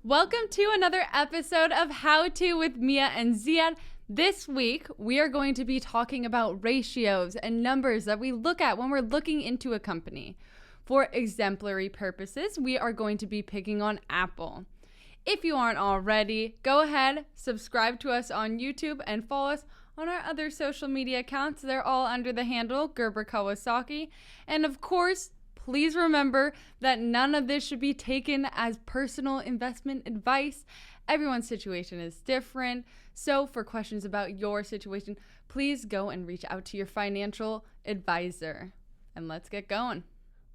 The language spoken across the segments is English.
Welcome to another episode of How To with Mia and Ziad. This week, we are going to be talking about ratios and numbers that we look at when we're looking into a company. For exemplary purposes, we are going to be picking on Apple. If you aren't already, go ahead, subscribe to us on YouTube, and follow us on our other social media accounts. They're all under the handle Gerber Kawasaki. And of course, please remember that none of this should be taken as personal investment advice. Everyone's situation is different. So for questions about your situation, please go and reach out to your financial advisor. And let's get going.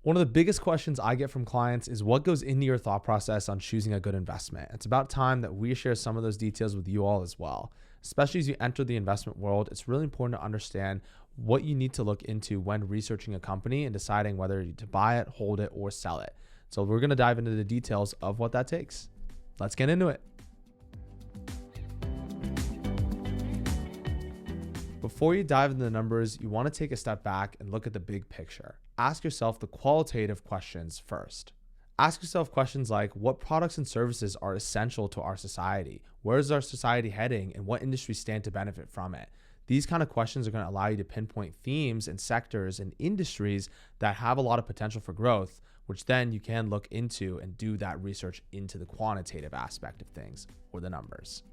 One of the biggest questions I get from clients is what goes into your thought process on choosing a good investment. It's about time that we share some of those details with you all as well. Especially as you enter the investment world, it's really important to understand what you need to look into when researching a company and deciding whether to buy it, hold it, or sell it. So we're going to dive into the details of what that takes. Let's get into it. Before you dive into the numbers, you want to take a step back and look at the big picture. Ask yourself the qualitative questions first. Ask yourself questions like, what products and services are essential to our society? Where is our society heading, and what industries stand to benefit from it? These kind of questions are going to allow you to pinpoint themes and sectors and industries that have a lot of potential for growth, which then you can look into and do that research into the quantitative aspect of things, or the numbers.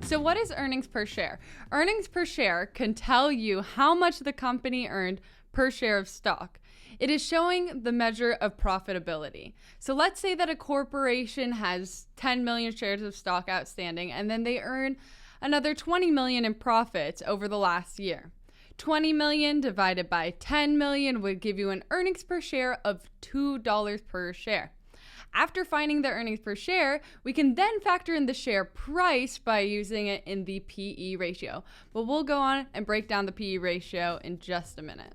So what is earnings per share? Earnings per share can tell you how much the company earned per share of stock. It is showing the measure of profitability. So let's say that a corporation has 10 million shares of stock outstanding, and then they earn another 20 million in profits over the last year. 20 million divided by 10 million would give you an earnings per share of $2 per share. After finding the earnings per share, we can then factor in the share price by using it in the PE ratio. But we'll go on and break down the PE ratio in just a minute.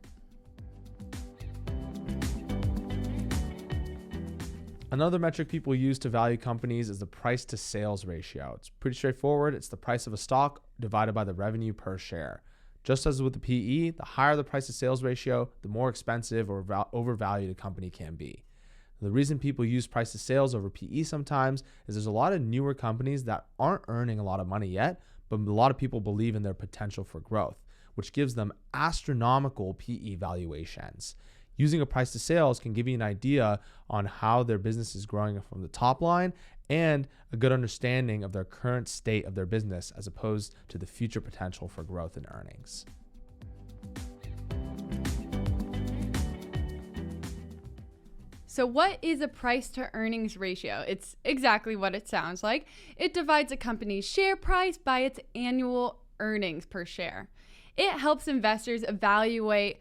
Another metric people use to value companies is the price to sales ratio. It's pretty straightforward. It's the price of a stock divided by the revenue per share. Just as with the PE, the higher the price to sales ratio, the more expensive or overvalued a company can be. The reason people use price to sales over PE sometimes is there's a lot of newer companies that aren't earning a lot of money yet, but a lot of people believe in their potential for growth, which gives them astronomical PE valuations. Using a price to sales can give you an idea on how their business is growing from the top line and a good understanding of their current state of their business as opposed to the future potential for growth in earnings. So what is a price to earnings ratio? It's exactly what it sounds like. It divides a company's share price by its annual earnings per share. It helps investors evaluate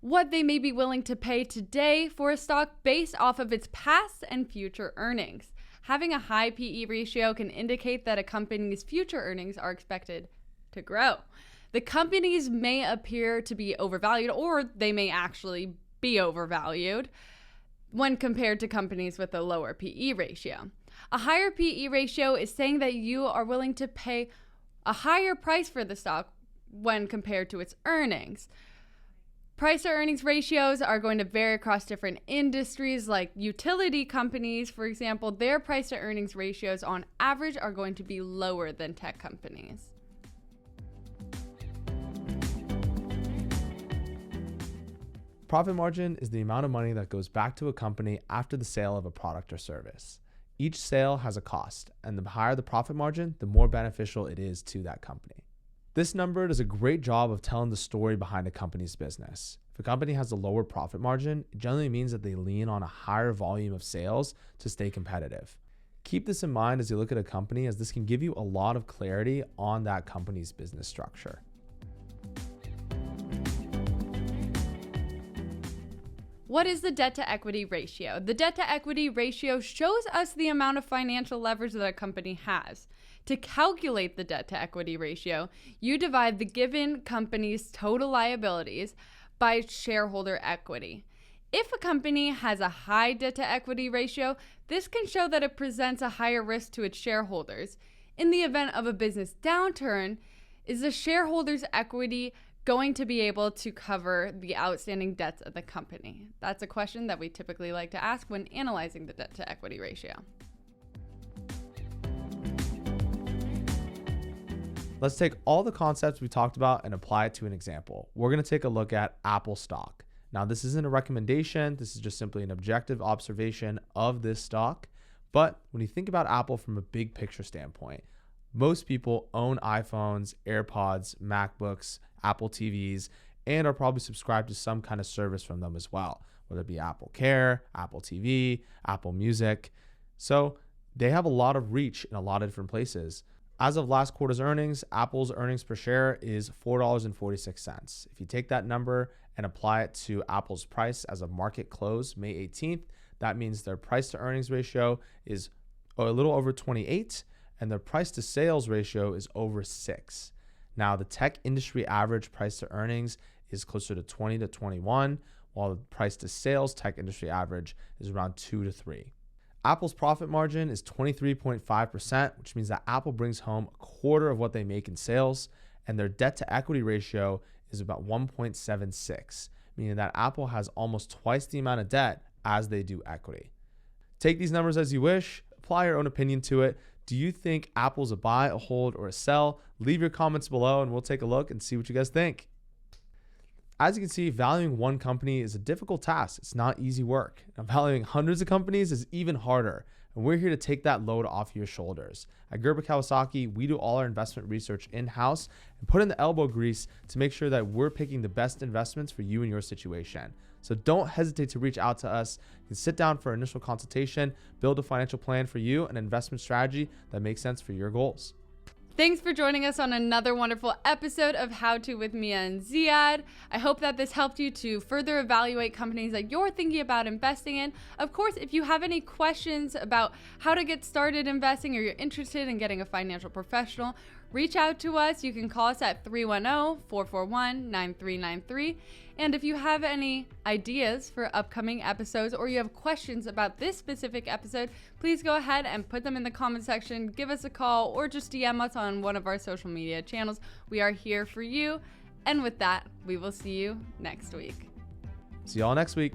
what they may be willing to pay today for a stock based off of its past and future earnings. Having a high PE ratio can indicate that a company's future earnings are expected to grow. The companies may appear to be overvalued, or they may actually be overvalued when compared to companies with a lower PE ratio. A higher PE ratio is saying that you are willing to pay a higher price for the stock when compared to its earnings. Price to earnings ratios are going to vary across different industries, like utility companies, for example. Their price to earnings ratios on average are going to be lower than tech companies. Profit margin is the amount of money that goes back to a company after the sale of a product or service. Each sale has a cost, and the higher the profit margin, the more beneficial it is to that company. This number does a great job of telling the story behind a company's business. If a company has a lower profit margin, it generally means that they lean on a higher volume of sales to stay competitive. Keep this in mind as you look at a company, as this can give you a lot of clarity on that company's business structure. What is the debt to equity ratio? The debt to equity ratio shows us the amount of financial leverage that a company has. To calculate the debt to equity ratio, you divide the given company's total liabilities by shareholder equity. If a company has a high debt to equity ratio, this can show that it presents a higher risk to its shareholders. In the event of a business downturn, is the shareholders' equity going to be able to cover the outstanding debts of the company? That's a question that we typically like to ask when analyzing the debt to equity ratio. Let's take all the concepts we talked about and apply it to an example. We're going to take a look at Apple stock. Now, this isn't a recommendation. This is just simply an objective observation of this stock. But when you think about Apple from a big picture standpoint, most people own iPhones, AirPods, MacBooks, Apple TVs, and are probably subscribed to some kind of service from them as well, whether it be Apple Care, Apple TV, Apple Music. So they have a lot of reach in a lot of different places. As of last quarter's earnings, Apple's earnings per share is $4.46. If you take that number and apply it to Apple's price as of market close, May 18th, that means their price to earnings ratio is a little over 28, and their price to sales ratio is over 6. Now, the tech industry average price to earnings is closer to 20 to 21, while the price to sales tech industry average is around 2 to 3. Apple's profit margin is 23.5%, which means that Apple brings home a quarter of what they make in sales, and their debt to equity ratio is about 1.76, meaning that Apple has almost twice the amount of debt as they do equity. Take these numbers as you wish, apply your own opinion to it. Do you think Apple's a buy, a hold, or a sell? Leave your comments below and we'll take a look and see what you guys think. As you can see, valuing one company is a difficult task. It's not easy work. Now, valuing hundreds of companies is even harder, and we're here to take that load off your shoulders. At Gerber Kawasaki, we do all our investment research in-house and put in the elbow grease to make sure that we're picking the best investments for you and your situation. So don't hesitate to reach out to us. You can sit down for an initial consultation, build a financial plan for you, an investment strategy that makes sense for your goals. Thanks for joining us on another wonderful episode of How To with Mia and Ziad. I hope that this helped you to further evaluate companies that you're thinking about investing in. Of course, if you have any questions about how to get started investing or you're interested in getting a financial professional, reach out to us. You can call us at 310-441-9393. And if you have any ideas for upcoming episodes or you have questions about this specific episode, please go ahead and put them in the comment section, give us a call, or just DM us on one of our social media channels. We are here for you. And with that, we will see you next week. See y'all next week.